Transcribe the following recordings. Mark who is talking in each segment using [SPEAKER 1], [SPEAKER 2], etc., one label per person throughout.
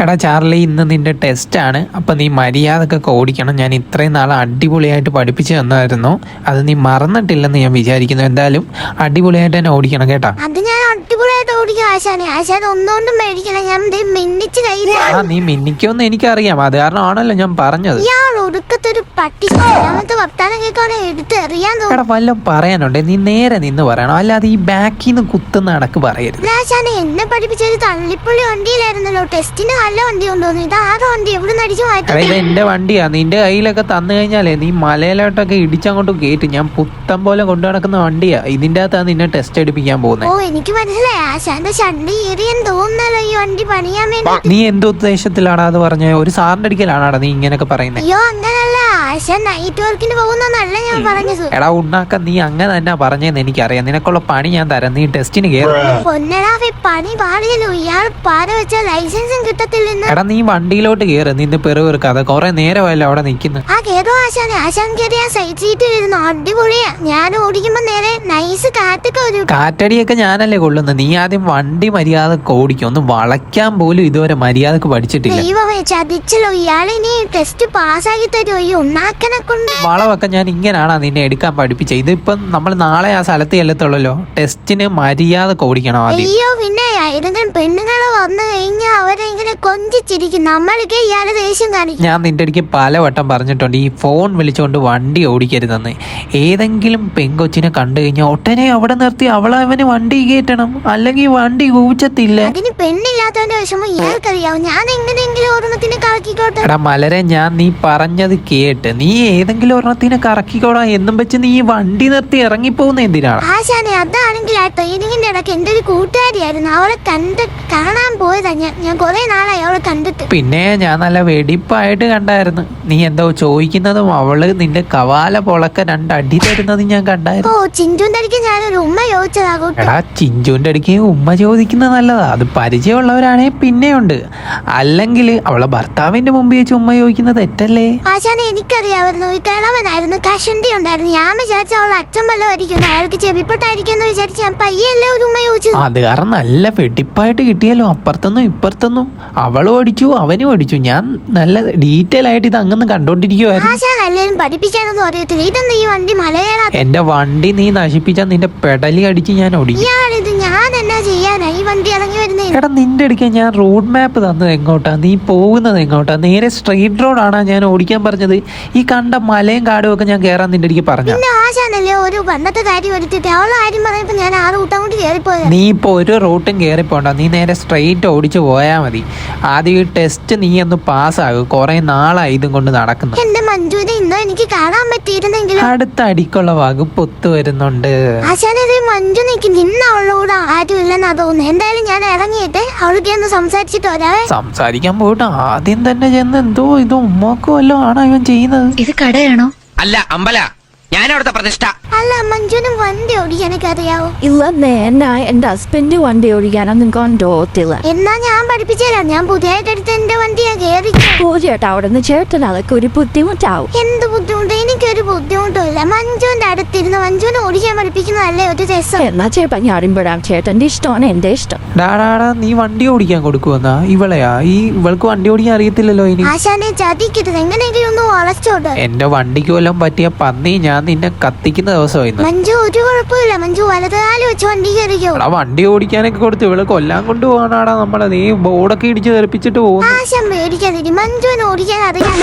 [SPEAKER 1] എടാ ചാർലി, ഇന്ന് നിന്റെ ടെസ്റ്റാണ്. അപ്പം നീ മര്യാദക്കൊക്കെ ഓടിക്കണം. ഞാൻ ഇത്രയും നാൾ അടിപൊളിയായിട്ട് പഠിപ്പിച്ചു തന്നായിരുന്നു. അത് നീ മറന്നിട്ടില്ലെന്ന് ഞാൻ വിചാരിക്കുന്നു. എന്തായാലും അടിപൊളിയായിട്ട് തന്നെ ഓടിക്കണം കേട്ടാ.
[SPEAKER 2] അത് ഞാൻ അടിപൊളിയായിട്ട് ഓടിക്കും ആശാനെ. ആശാൻ ഒന്നുകൊണ്ടും മേടിക്കണം. ഞാൻ മിന്നിച്ച് കയ്യിൽ.
[SPEAKER 1] ആ, നീ മിന്നിക്കുമെന്ന് എനിക്കറിയാം. അത് കാരണമാണല്ലോ ഞാൻ പറഞ്ഞത്.
[SPEAKER 2] ഇയാൾ ഒടുക്കത്തൊരു പട്ടി. രണ്ടാമത്തെ വർത്താനം കേൾക്കാതെ എടുത്ത് എറിയാൻ തോന്നുന്നു.
[SPEAKER 1] എടാ വല്ലതും പറയാനുണ്ടേ നീ നേരെ നിന്ന് പറയണം, അല്ലാതെ ഈ ബാക്കിൽ നിന്ന് കുത്തുന്ന അടക്ക് പറയരുത്.
[SPEAKER 2] ആശാനെ, എന്നെ പഠിപ്പിച്ചൊരു തള്ളിപ്പുള്ളി വണ്ടിയിലായിരുന്നല്ലോ. ടെസ്റ്റിന് നല്ല വണ്ടി കൊണ്ടുവന്നു. ഇത് ആറ് വണ്ടി എവിടെ നടിച്ചു മാറ്റി.
[SPEAKER 1] ഇത് എന്റെ വണ്ടിയാ. നിന്റെ കയ്യിലൊക്കെ തന്നു കഴിഞ്ഞാലേ നീ മലയിലോട്ടൊക്കെ ഇടിച്ചങ്ങോട്ട് കയറ്റി. ഞാൻ പുത്തം പോലെ കൊണ്ടു നടക്കുന്ന വണ്ടിയാ. ഇതിന്റെ അകത്താണ് നിന്നെ ടെസ്റ്റ് എടുപ്പിക്കാൻ പോകുന്നത്.
[SPEAKER 2] ഓ, എനിക്ക് മനസ്സിലായി. ആശാന്റെ ചണ്ടി ഏറിയെൻ തോന്നുന്നല്ലോ ഈ വണ്ടി പണിയാൻ വേണ്ടി.
[SPEAKER 1] നീ എന്ത് ഉദ്ദേശത്തിലാണോ അത് പറഞ്ഞത്? ഒരു സാറിന്റെ അടിക്കലാണോ നീ ഇങ്ങനെയൊക്കെ പറയുന്നത്?
[SPEAKER 2] അയ്യോ, അങ്ങനല്ല. ആശാൻ നൈറ്റ് വർക്കിന് പോകുന്നല്ല ഞാൻ പറഞ്ഞത്.
[SPEAKER 1] എടാ ഉണ്ണാക്ക, നീ അങ്ങനെ തന്നെ പറഞ്ഞതെന്ന് എനിക്കറിയാം. നിനക്കുള്ള പണി ഞാൻ തരാം. നീ ടെസ്റ്റിന് കയറും.
[SPEAKER 2] പൊന്നടാവേ, പണി പാടിയല്ലോ. ഇയാൾ പാര വെച്ച ലൈസൻസും കിട്ടത്തില്ലെന്ന്.
[SPEAKER 1] എടാ നീ വണ്ടിയിലോട്ട് കയറ്. നിന്റെ പെറുകെറുക്കാതെ കുറെ നേരമല്ലോ അവിടെ നിൽക്കുന്നു.
[SPEAKER 2] ആ കേട്ടോ ആശാനെ. ആശാൻ കയറി ആ സൈഡ് സീറ്റ് വരുന്നു. അടിപൊളിയാ. ഞാൻ ഓടിക്കുമ്പോ നേരെ നൈസ് കാറ്റൊക്കെ വരും.
[SPEAKER 1] കാറ്റടിയൊക്കെ ഞാനല്ലേ കൊള്ളുന്നത്. നീ ആദ്യം വണ്ടി മര്യാദക്ക് ഓടിക്കും. ഒന്ന് വളയ്ക്കാൻ പോലും ഇതുവരെ മര്യാദക്ക് പഠിച്ചിട്ടില്ല.
[SPEAKER 2] ദൈവമേ, ചതിച്ചല്ലോ. ഇയാളിനി ടെസ്റ്റ് പാസ്സാക്കി തരുമോ ഈ ഉണ്ണാക്കനെ കൊണ്ട്?
[SPEAKER 1] വളവൊക്കെ ഞാൻ ഇങ്ങനെയാണോ നിന്നെ എടുക്കാൻ പഠിപ്പിച്ചത്? ഇതിപ്പം നമ്മൾ നാളെ ആ സ്ഥലത്ത് ചെല്ലത്തുള്ളല്ലോ. ടെസ്റ്റിന് മര്യാദക്ക് ഓടിക്കണം ആദ്യം.
[SPEAKER 2] അയ്യോ, പിന്നെ ഏതെങ്കിലും പെണ്ണുങ്ങള് വന്നു കഴിഞ്ഞാൽ അവരെ ഇങ്ങനെ കൊഞ്ചിച്ചിരിക്കും. നമ്മളൊക്കെ ഇയാളെ ദേഷ്യം കാണിക്കും.
[SPEAKER 1] ഞാൻ നിന്റെ അടുക്ക് പലവട്ടം പറഞ്ഞിട്ടുണ്ട് ഈ ഫോൺ വിളിച്ചുകൊണ്ട് വണ്ടി ഓടിക്കരുതെന്ന്. ഏതെങ്കിലും പെങ്കൊച്ചിനെ കണ്ടു കഴിഞ്ഞാൽ ഒട്ടനെ അവിടെ നിർത്തി അവന് വണ്ടി കയറ്റണം, അല്ലെങ്കിൽ വണ്ടി കൂച്ചത്തില്ല.
[SPEAKER 2] അതിന് പെണ്ണില്ലാത്തവന്റെ വിഷമം ഇയാൾക്കറിയാവും. ഞാൻ എങ്ങനെയെങ്കിലും ഒരെണ്ണത്തിന് കറക്കിക്കോട്ടെ.
[SPEAKER 1] എടാ മലരെ, ഞാൻ നീ പറഞ്ഞത് കേട്ട്. നീ ഏതെങ്കിലും ഒരെണ്ണത്തിനെ കറക്കിക്കോടാ എന്നും വെച്ച് നീ വണ്ടി നിർത്തി ഇറങ്ങിപ്പോകുന്ന എന്തിനാണ്?
[SPEAKER 2] ആശാനെ, അതാണെങ്കിൽ ആ ട്രെയിനിങ്ങിന്റെ ഇടയ്ക്ക് എന്റെ ഒരു കൂട്ടുകാരിയായിരുന്നു. അവളെ കാണാൻ പോയതാ. ഞാൻ കുറെ നാളായി അവളെ കണ്ടിട്ട്.
[SPEAKER 1] പിന്നെ ഞാൻ നല്ല വെടിപ്പായിട്ട് കണ്ടായിരുന്നു. നീ എന്തോ ചോദിക്കുന്നതും അവള് നിന്റെ കവാല പൊളക്ക രണ്ടടി തരുന്നതും ഞാൻ കണ്ടായിരുന്നു.
[SPEAKER 2] ഓ, ചിഞ്ചുന്റെ അടിക്ക് ഞാനൊരു ഉമ്മ ചോദിച്ചതാ കൂട്ട.
[SPEAKER 1] എടാ, ചിഞ്ചുവിന്റെ അടിക്ക് ഉമ്മ ചോദിക്കുന്നത് നല്ലതാ. അത് പരിചയമുള്ളവരാണേ പിന്നെയുണ്ട്. അല്ലെങ്കിൽ അവളെ ഭർത്താവിന്റെ മുമ്പ് വെച്ച് ഉമ്മ ചോദിക്കുന്നത് തെറ്റല്ലേ?
[SPEAKER 2] ആശാനെ, എനിക്കറിയാമായിരുന്നു. ഈ കിളവനായിരുന്നു, കഷണ്ടി ഉണ്ടായിരുന്നു. ഞാൻ വിചാരിച്ച അവൾ അച്ഛൻ വല്ലതും ആയിരിക്കുന്നു. അയാൾക്ക് ചെവിപ്പെട്ടായിരിക്കും എന്ന് വിചാരിച്ച് ഞാൻ പയ്യല്ലേ ഒരു ഉമ്മ ചോദിച്ചു.
[SPEAKER 1] അത് കാരണം നല്ല വെടിപ്പായിട്ട് കിട്ടിയല്ലോ. അപ്പുറത്തൊന്നും ഇപ്പുറത്തൊന്നും അവളും അടിച്ചു അവനും അടിച്ചു. ഞാൻ നല്ല ഡീറ്റെയിൽ ആയിട്ട് ഇത് അങ്ങനെ കണ്ടോണ്ടിരിക്കുവായിരുന്നു.
[SPEAKER 2] ആശാൻ അല്ലേലും പഠിപ്പിക്കാനൊന്നും അറിയത്തില്ല. ഇതെന്താ ഈ വണ്ടി മലയേറാ?
[SPEAKER 1] എന്റെ വണ്ടി നീ നശിപ്പിച്ചാൽ നിന്റെ പെടലി അടിച്ച് ഞാൻ ഓടിക്കും.
[SPEAKER 2] ഇയാളിത് ഞാൻ എന്നാ ചെയ്യാനാ? ഈ വണ്ടി ഇറങ്ങി വരുന്നേ.
[SPEAKER 1] എടാ, നിന്റെ അടുക്ക ഞാൻ റോഡ് മാപ്പ് തന്നത് എങ്ങോട്ടാ? നീ പോകുന്നത് എങ്ങോട്ടാ? നേരെ സ്ട്രെയിറ്റ് റോഡാണ് ഞാൻ ഓടിക്കാൻ പറഞ്ഞത്. ഈ കണ്ട മലയും കാടും ഒക്കെ ഞാൻ കയറാൻ നിന്റെ അടുക്ക് പറഞ്ഞു.
[SPEAKER 2] പിന്നെ ആശാനല്ലേ ഒരു പണ്ടത്തെ കാര്യം എടുത്തിട്ട് അവളെ കാര്യം പറഞ്ഞപ്പോ ഞാൻ ആ റൂട്ടം കൊണ്ട് കയറിപ്പോയത്.
[SPEAKER 1] നീ ഇപ്പൊ ഒരു റൂട്ടും കയറിപ്പോണ്ട. നീ നേരെ സ്ട്രെയിറ്റ് ഓടിച്ചു പോയാൽ മതി. ആദ്യം ഈ ടെസ്റ്റ് നീ ഒന്ന് പാസ്സാകും. കുറെ നാളായി ഇതും കൊണ്ട് നടക്കുന്നു.
[SPEAKER 2] എന്റെ മഞ്ജുവിനെ ഇന്നോ എനിക്ക് കാണാൻ പറ്റിയിരുന്നെങ്കിലും.
[SPEAKER 1] അടുത്ത അടിക്കുള്ള വകുപ്പ് ഒത്തു വരുന്നുണ്ട്.
[SPEAKER 2] ആശാനെ, മഞ്ജു നിൽക്കും. ഇന്ന് അവളുടെ കൂടെ ആരും ഇല്ലെന്നാ തോന്നുന്നു. എന്തായാലും ഞാൻ ഇറങ്ങിയിട്ട് അവൾക്ക് ഒന്ന് സംസാരിച്ചിട്ട് വരാവേ.
[SPEAKER 1] സംസാരിക്കാൻ പോയിട്ട് ആദ്യം തന്നെ ചെന്ന് എന്തോ ഇത് ഉമ്മക്കോ വല്ലോ ആണോ ഇവൻ ചെയ്യുന്നത്?
[SPEAKER 3] ഇത് കടയാണോ?
[SPEAKER 4] അല്ല, അമ്പല. ഞാൻ അവിടുത്തെ പ്രതിഷ്ഠ.
[SPEAKER 2] അല്ല, മഞ്ജുവിന് വണ്ടി ഓടിക്കാനൊക്കെ അറിയാവോ?
[SPEAKER 3] ഇല്ലെന്നേ, എന്നാ എന്റെ ഹസ്ബൻഡ് വണ്ടി ഓടിക്കാനൊന്നും കൊണ്ടോത്തില്ല.
[SPEAKER 2] എന്നാ ഞാൻ പഠിപ്പിച്ചുതരാം. ഞാൻ പുതിയതായിട്ട് എടുത്ത എന്റെ വണ്ടിയാ കയറിക്കോ.
[SPEAKER 3] ചേട്ടാ, അവിടെ നിന്ന് ചേട്ടൻ അതൊക്കെ ഒരു ബുദ്ധിമുട്ടാവും.
[SPEAKER 2] എന്ത് ബുദ്ധിമുട്ട്? എനിക്കൊരു ബുദ്ധിമുട്ടും ഇല്ല. മഞ്ജുവിന്റെ അടുത്തിരുന്ന് മഞ്ജുവിനെ ഓടിക്കാൻ പഠിപ്പിക്കുന്നതല്ലേ ഒരു രസം.
[SPEAKER 3] എന്നാ ചേട്ടാ ഞാറിമ്പഴാം. ചേട്ടന്റെ ഇഷ്ടമാണ് എന്റെ ഇഷ്ടം.
[SPEAKER 1] ഡാടാടാ, നീ വണ്ടി ഓടിക്കാൻ കൊടുക്കുവന്നാ? ഇവളെയാ? ഇവൾക്ക് വണ്ടി ഓടിക്കാൻ അറിയത്തില്ലല്ലോ. ഇനി
[SPEAKER 2] ആശാനെ, ചതിക്കരുത്. എങ്ങനെയെങ്കിലും ഒന്ന് വളച്ചോട്ട്.
[SPEAKER 1] എന്റെ വണ്ടിക്ക് വല്ലതും പറ്റിയ പന്നി ഞാൻ നിന്നെ കത്തിക്കുന്ന ദിവസമായിരുന്നു.
[SPEAKER 2] മഞ്ജു ഒരു കുഴപ്പമില്ല. മഞ്ജു വലതുകാലം വെച്ച് വണ്ടി കയറിക്കോ.
[SPEAKER 1] വണ്ടി ഓടിക്കാനൊക്കെ കൊടുത്ത് ഇവള് കൊല്ലാൻ കൊണ്ടുപോകാനാടാ നമ്മളെ. നീ ബോർഡൊക്കെ ഇടിച്ച് തെറിപ്പിച്ചിട്ട് പോകും.
[SPEAKER 2] ആശം പേടിക്കാതിരി. മഞ്ജുവിന് ഓടിക്കാൻ അറിയാം.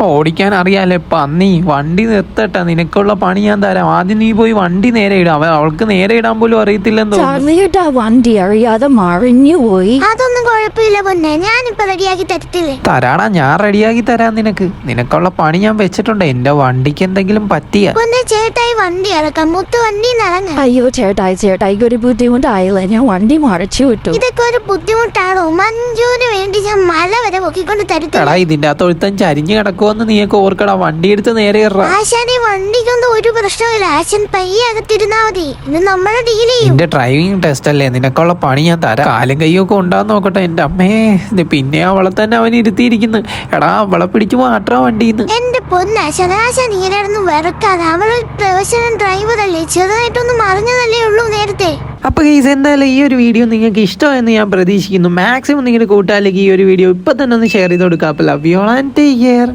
[SPEAKER 1] ഓടിക്കാൻ അറിയാലേ പന്നി. വണ്ടി നിർത്തട്ടെ, നിനക്കുള്ള പണി ഞാൻ തരാം. ആദ്യം നീ പോയി വണ്ടി നേരെ ഇടാം. അവൾക്ക് നേരെ ഇടാൻ പോലും അറിയത്തില്ലെന്ന് തോന്നുന്നു.
[SPEAKER 3] ചേട്ടാ, വണ്ടി അറിയാതെ മറിഞ്ഞു പോയി.
[SPEAKER 2] അതൊന്നും കുഴപ്പമില്ല പൊന്നെ. ഞാനിപ്പൊ റെഡിയാക്കി തരത്തില്ലേ?
[SPEAKER 1] തരാടാ, ഞാൻ റെഡിയാക്കി തരാം. നിനക്കുള്ള പണി ഞാൻ വെച്ചിട്ടുണ്ട്. എന്റെ വണ്ടിക്ക് എന്തെങ്കിലും പറ്റിയ
[SPEAKER 2] പൊന്നെ, ചേട്ടായി വണ്ടി ഇറക്കാം. മുത്ത് വണ്ടി ഇറങ്ങാം.
[SPEAKER 3] അയ്യോ ചേട്ടായിക്ക് ഒരു ബുദ്ധിമുട്ടായില്ല. ഞാൻ വണ്ടി മറിച്ചു വിട്ടു.
[SPEAKER 2] ഇതൊക്കെ ഒരു ബുദ്ധിമുട്ടാണോ? മഞ്ജുവിന് വേണ്ടി ഞാൻ മല വരെ പൊക്കിക്കൊണ്ട് തരത്തില്ല.
[SPEAKER 1] എടാ, ഇതിന്റെ അകത്ത് ഒരുത്തൻ ചരിഞ്ഞു കിടക്കുമെന്ന് നീയൊക്കെ ഓർക്കടാ. വണ്ടി എടുത്ത് നേരെ ഇറ.
[SPEAKER 2] ആശാനെ, വണ്ടിക്കൊന്നും ഒരു പ്രശ്നമില്ല. ആശൻ പയ്യെ അകത്തിരുന്നാ മതി. ഇത് നമ്മളെ ഡീൽ ചെയ്യും.
[SPEAKER 1] നിന്റെ ഡ്രൈവിംഗ് ടെസ്റ്റ് അല്ലേ? നിനക്കുള്ള പണി ഞാൻ തരാം. കാലും കയ്യൊക്കെ ഉണ്ടാന്ന് നോക്കട്ടെ. എന്റെ അമ്മേ, പിന്നെ അവളെ തന്നെ അവൻ ഇരുത്തിയിരിക്കുന്നു. എടാ, അവളെ പിടിച്ചു മാറ്റാ വണ്ടിന്ന്.
[SPEAKER 2] എന്റെ പൊന്നാശാൻ, ആശാൻ ഇങ്ങനെയായിരുന്നു വെറുക്കാതെ. അവള് പ്രൊഫഷണൽ ഡ്രൈവർ അല്ലേ, ചെറുതായിട്ടൊന്നും അറിഞ്ഞതല്ലേ ഉള്ളൂ നേരത്തെ.
[SPEAKER 1] അപ്പോൾ ഗൈസ് എന്തായാലും ഈ ഒരു വീഡിയോ നിങ്ങൾക്ക് ഇഷ്ടമായെന്ന് ഞാൻ പ്രതീക്ഷിക്കുന്നു. മാക്സിമം നിങ്ങളുടെ കൂട്ടുകാരിലേക്ക് ഈ ഒരു വീഡിയോ ഇപ്പം തന്നെ ഒന്ന് ഷെയർ ചെയ്ത് കൊടുക്കുക. അപ്പോൾ love you all and take care.